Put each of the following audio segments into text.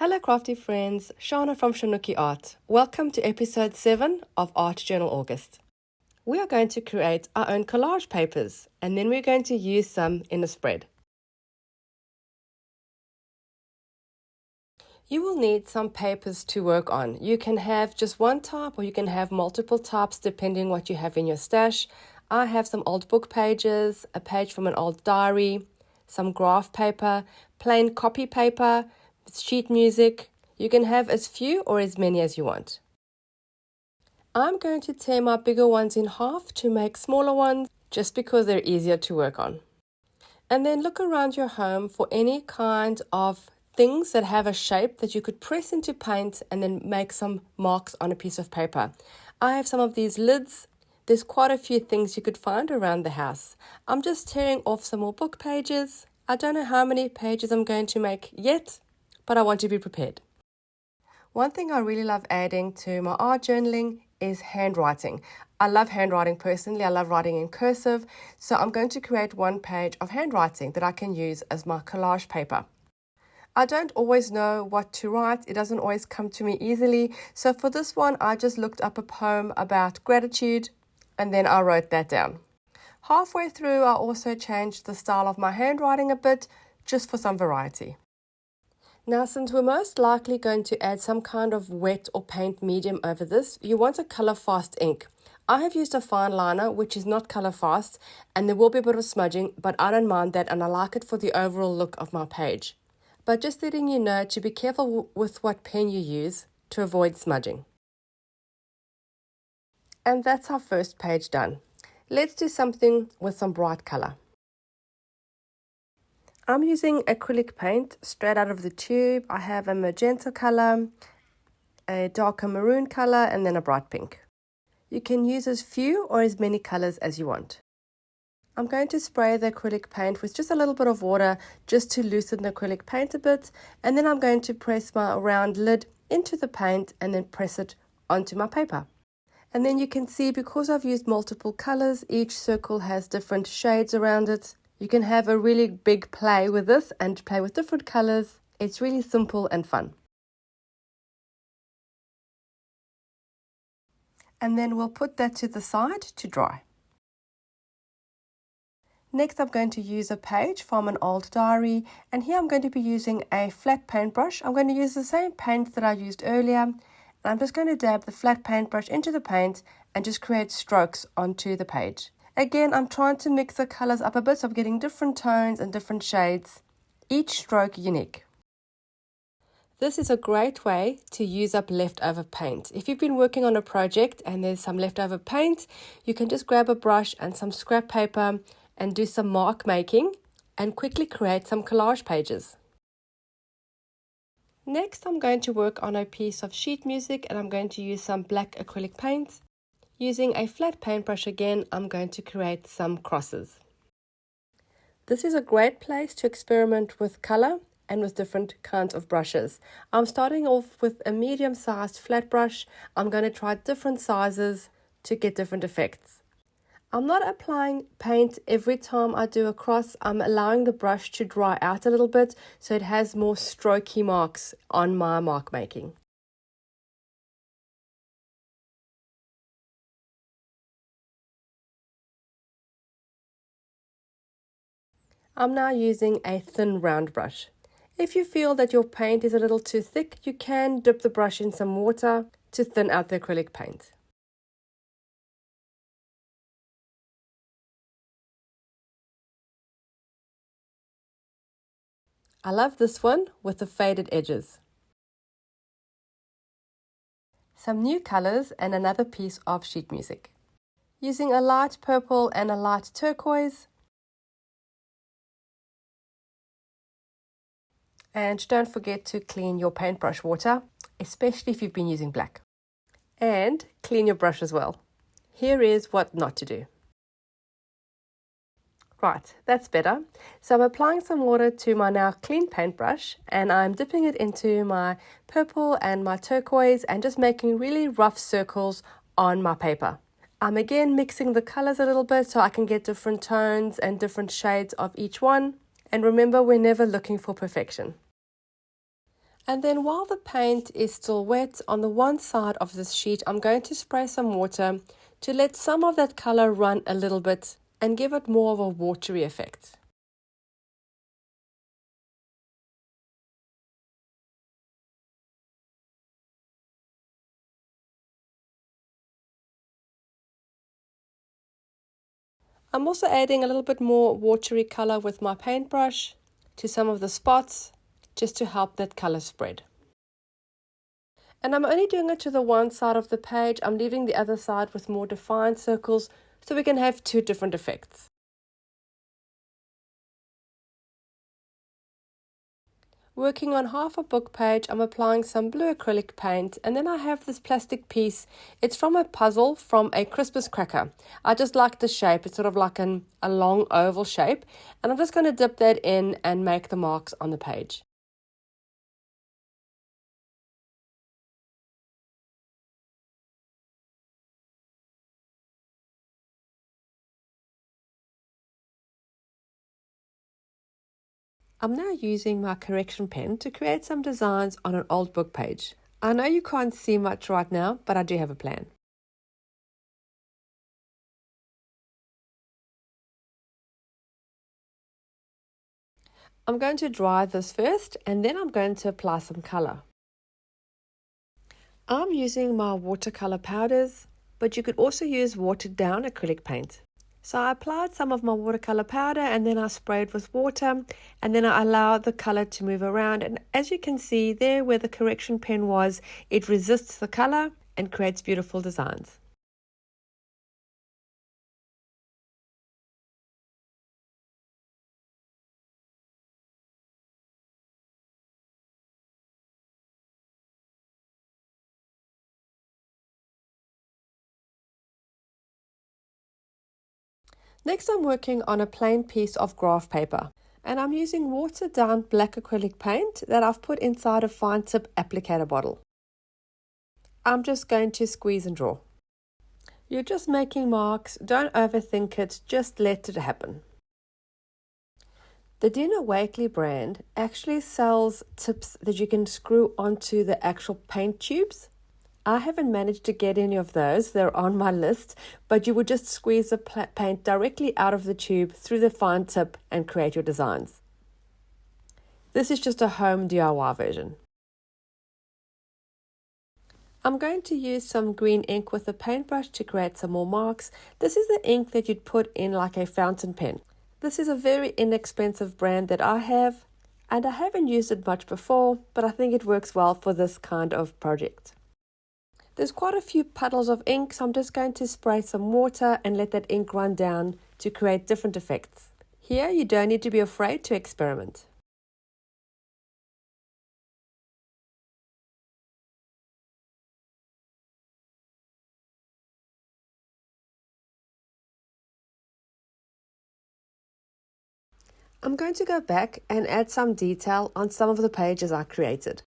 Hello crafty friends, Shana from ShanoukiArt. Welcome to episode 7 of Art Journal August. We are going to create our own collage papers and then we're going to use some in a spread. You will need some papers to work on. You can have just one type or you can have multiple types depending what you have in your stash. I have some old book pages, a page from an old diary, some graph paper, plain copy paper, sheet music. You can have as few or as many as you want. I'm going to tear my bigger ones in half to make smaller ones just because they're easier to work on. And then look around your home for any kind of things that have a shape that you could press into paint and then make some marks on a piece of paper. I have some of these lids. There's quite a few things you could find around the house. I'm just tearing off some more book pages. I don't know how many pages I'm going to make yet, but I want to be prepared. One thing I really love adding to my art journaling is handwriting. I love handwriting personally. I love writing in cursive. So I'm going to create one page of handwriting that I can use as my collage paper. I don't always know what to write. It doesn't always come to me easily. So for this one, I just looked up a poem about gratitude and then I wrote that down. Halfway through, I also changed the style of my handwriting a bit just for some variety. Now, since we're most likely going to add some kind of wet or paint medium over this, you want a color fast ink. I have used a fine liner, which is not color fast, and there will be a bit of smudging, but I don't mind that and I like it for the overall look of my page. But just letting you know to be careful with what pen you use to avoid smudging. And that's our first page done. Let's do something with some bright color. I'm using acrylic paint straight out of the tube. I have a magenta color, a darker maroon color, and then a bright pink. You can use as few or as many colors as you want. I'm going to spray the acrylic paint with just a little bit of water just to loosen the acrylic paint a bit, and then I'm going to press my round lid into the paint and then press it onto my paper. And then you can see, because I've used multiple colors, each circle has different shades around it. You can have a really big play with this and play with different colors. It's really simple and fun. And then we'll put that to the side to dry. Next, I'm going to use a page from an old diary, and here I'm going to be using a flat paintbrush. I'm going to use the same paint that I used earlier, and I'm just going to dab the flat paintbrush into the paint and just create strokes onto the page. Again, I'm trying to mix the colors up a bit, so I'm getting different tones and different shades, each stroke unique. This is a great way to use up leftover paint. If you've been working on a project and there's some leftover paint, you can just grab a brush and some scrap paper and do some mark making and quickly create some collage pages. Next, I'm going to work on a piece of sheet music and I'm going to use some black acrylic paint. Using a flat paintbrush again, I'm going to create some crosses. This is a great place to experiment with color and with different kinds of brushes. I'm starting off with a medium-sized flat brush. I'm going to try different sizes to get different effects. I'm not applying paint every time I do a cross. I'm allowing the brush to dry out a little bit so it has more strokey marks on my mark making. I'm now using a thin round brush. If you feel that your paint is a little too thick, you can dip the brush in some water to thin out the acrylic paint. I love this one with the faded edges. Some new colors and another piece of sheet music. Using a light purple and a light turquoise. And don't forget to clean your paintbrush water, especially if you've been using black. And clean your brush as well. Here is what not to do. Right, that's better. So I'm applying some water to my now clean paintbrush and I'm dipping it into my purple and my turquoise and just making really rough circles on my paper. I'm again mixing the colors a little bit so I can get different tones and different shades of each one. And remember, we're never looking for perfection. And then while the paint is still wet, on the one side of this sheet, I'm going to spray some water to let some of that color run a little bit and give it more of a watery effect. I'm also adding a little bit more watery color with my paintbrush to some of the spots just to help that color spread. And I'm only doing it to the one side of the page. I'm leaving the other side with more defined circles so we can have two different effects. Working on half a book page, I'm applying some blue acrylic paint, and then I have this plastic piece. It's from a puzzle from a Christmas cracker. I just like the shape. It's sort of like a long oval shape, and I'm just going to dip that in and make the marks on the page. I'm now using my correction pen to create some designs on an old book page. I know you can't see much right now, but I do have a plan. I'm going to dry this first, and then I'm going to apply some color. I'm using my watercolor powders, but you could also use watered down acrylic paint. So I applied some of my watercolor powder, and then I sprayed with water, and then I allowed the color to move around. And as you can see there where the correction pen was, it resists the color and creates beautiful designs. Next, I'm working on a plain piece of graph paper, and I'm using watered down black acrylic paint that I've put inside a fine tip applicator bottle. I'm just going to squeeze and draw. You're just making marks, don't overthink it, just let it happen. The Dina Wakley brand actually sells tips that you can screw onto the actual paint tubes. I haven't managed to get any of those, they're on my list, but you would just squeeze the paint directly out of the tube through the fine tip and create your designs. This is just a home DIY version. I'm going to use some green ink with a paintbrush to create some more marks. This is the ink that you'd put in like a fountain pen. This is a very inexpensive brand that I have, and I haven't used it much before, but I think it works well for this kind of project. There's quite a few puddles of ink, so I'm just going to spray some water and let that ink run down to create different effects. Here you don't need to be afraid to experiment. I'm going to go back and add some detail on some of the pages I created.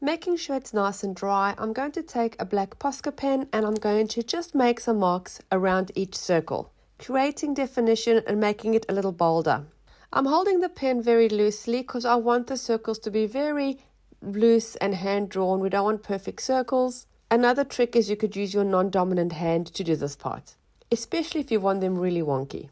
Making sure it's nice and dry, I'm going to take a black Posca pen and I'm going to just make some marks around each circle, creating definition and making it a little bolder. I'm holding the pen very loosely because I want the circles to be very loose and hand-drawn. We don't want perfect circles. Another trick is you could use your non-dominant hand to do this part, especially if you want them really wonky.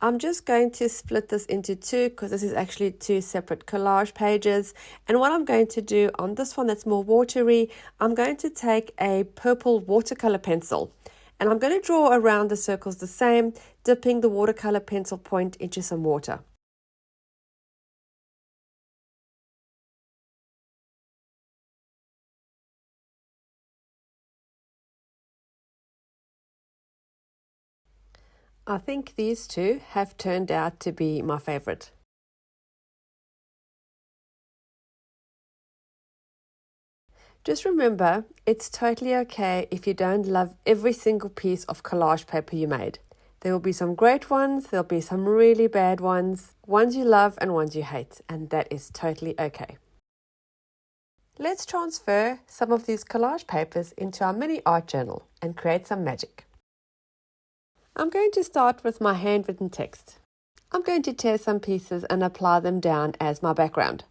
I'm just going to split this into two because this is actually two separate collage pages. And what I'm going to do on this one that's more watery, I'm going to take a purple watercolor pencil and I'm going to draw around the circles the same, dipping the watercolor pencil point into some water. I think these two have turned out to be my favorite. Just remember, it's totally okay if you don't love every single piece of collage paper you made. There will be some great ones, there'll be some really bad ones you love and ones you hate, and that is totally okay. Let's transfer some of these collage papers into our mini art journal and create some magic. I'm going to start with my handwritten text. I'm going to tear some pieces and apply them down as my background.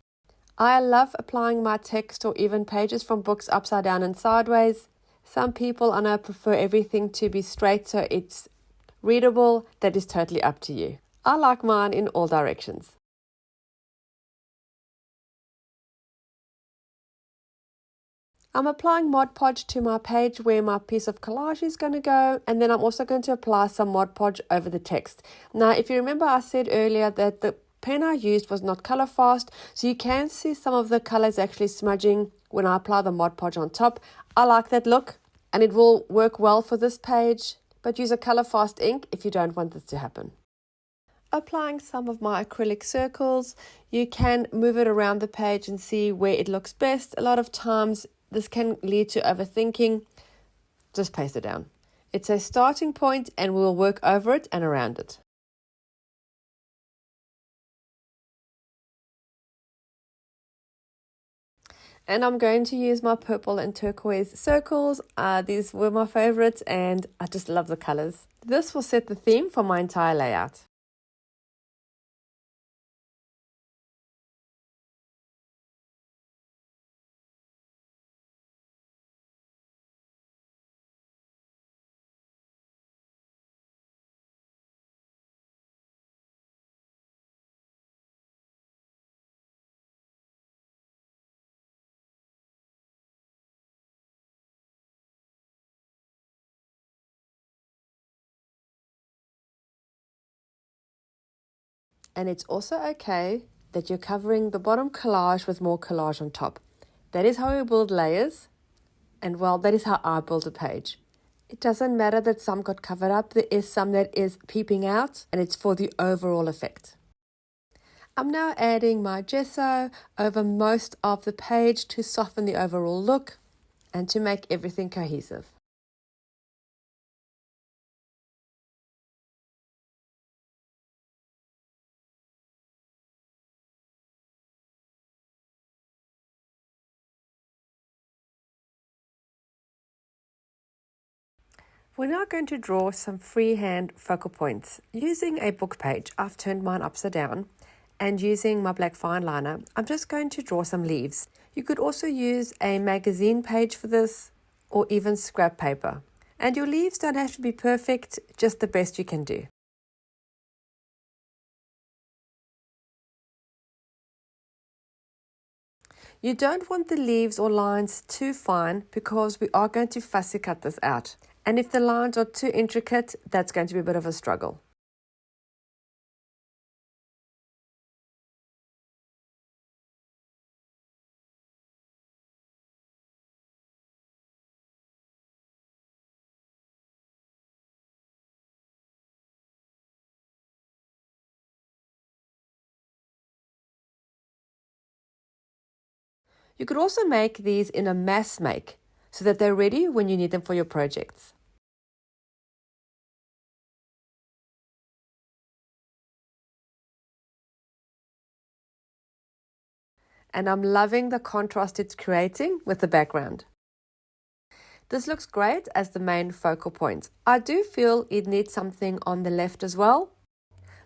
I love applying my text or even pages from books upside down and sideways. Some people, I know, prefer everything to be straight so it's readable. That is totally up to you. I like mine in all directions. I'm applying Mod Podge to my page where my piece of collage is going to go, and then I'm also going to apply some Mod Podge over the text. Now, if you remember, I said earlier that the pen I used was not color fast, so you can see some of the colors actually smudging when I apply the Mod Podge on top. I like that look, and it will work well for this page, but use a color fast ink if you don't want this to happen. Applying some of my acrylic circles, you can move it around the page and see where it looks best. A lot of times this can lead to overthinking. Just paste it down. It's a starting point and we'll work over it and around it. And I'm going to use my purple and turquoise circles. These were my favorites and I just love the colors. This will set the theme for my entire layout. And it's also okay that you're covering the bottom collage with more collage on top. That is how we build layers, and well, that is how I build a page. It doesn't matter that some got covered up, there is some that is peeping out, and it's for the overall effect. I'm now adding my gesso over most of the page to soften the overall look and to make everything cohesive. We're now going to draw some freehand focal points. Using a book page, I've turned mine upside down, and using my black fine liner, I'm just going to draw some leaves. You could also use a magazine page for this, or even scrap paper. And your leaves don't have to be perfect, just the best you can do. You don't want the leaves or lines too fine because we are going to fussy cut this out. And if the lines are too intricate, that's going to be a bit of a struggle. You could also make these in a mass make so that they're ready when you need them for your projects. And I'm loving the contrast it's creating with the background. This looks great as the main focal point. I do feel it needs something on the left as well.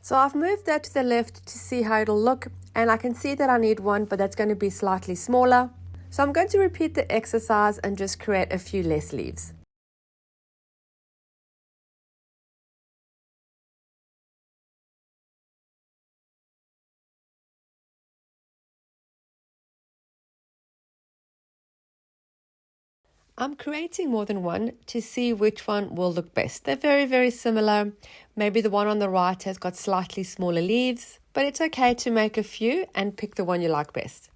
So I've moved that to the left to see how it'll look, and I can see that I need one, but that's going to be slightly smaller. So I'm going to repeat the exercise and just create a few less leaves. I'm creating more than one to see which one will look best. They're very, very similar. Maybe the one on the right has got slightly smaller leaves, but it's okay to make a few and pick the one you like best.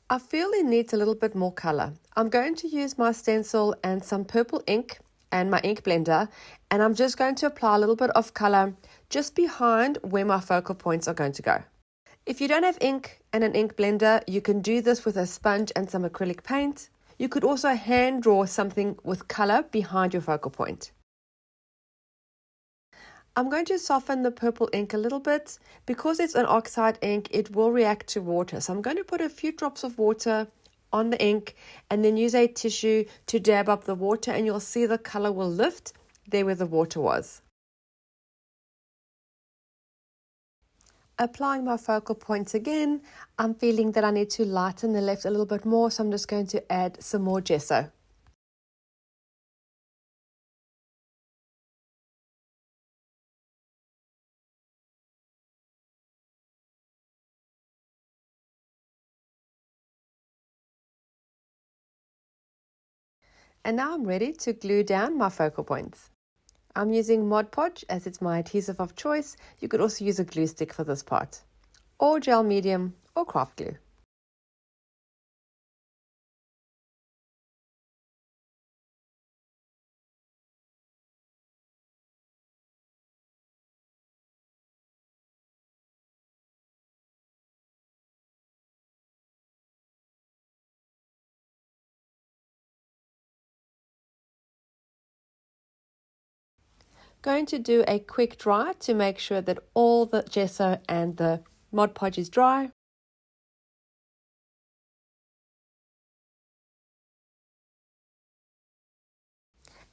I feel it needs a little bit more color. I'm going to use my stencil and some purple ink and my ink blender, and I'm just going to apply a little bit of color just behind where my focal points are going to go. If you don't have ink and an ink blender, you can do this with a sponge and some acrylic paint. You could also hand draw something with color behind your focal point. I'm going to soften the purple ink a little bit. Because it's an oxide ink, it will react to water. So I'm going to put a few drops of water on the ink and then use a tissue to dab up the water, and you'll see the color will lift there where the water was. Applying my focal points again, I'm feeling that I need to lighten the left a little bit more, so I'm just going to add some more gesso. And now I'm ready to glue down my focal points. I'm using Mod Podge as it's my adhesive of choice. You could also use a glue stick for this part, or gel medium, or craft glue. Going to do a quick dry to make sure that all the gesso and the Mod Podge is dry.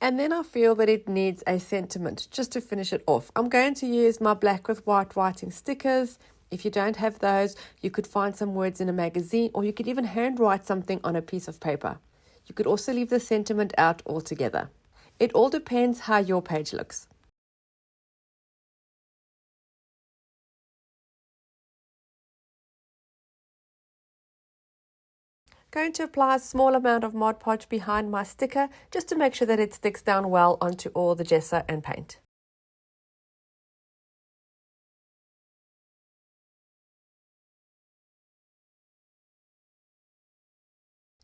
And then I feel that it needs a sentiment just to finish it off. I'm going to use my black with white writing stickers. If you don't have those, you could find some words in a magazine, or you could even handwrite something on a piece of paper. You could also leave the sentiment out altogether. It all depends how your page looks. Going to apply a small amount of Mod Podge behind my sticker just to make sure that it sticks down well onto all the gesso and paint.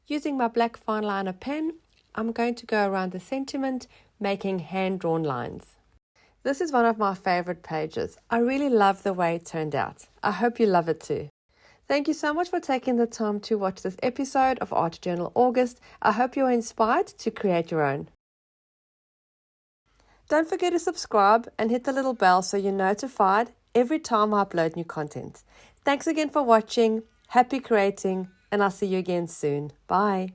Using my black fine liner pen, I'm going to go around the sentiment, making hand-drawn lines. This is one of my favorite pages. I really love the way it turned out. I hope you love it too. Thank you so much for taking the time to watch this episode of Art Journal August. I hope you are inspired to create your own. Don't forget to subscribe and hit the little bell so you're notified every time I upload new content. Thanks again for watching. Happy creating, and I'll see you again soon. Bye.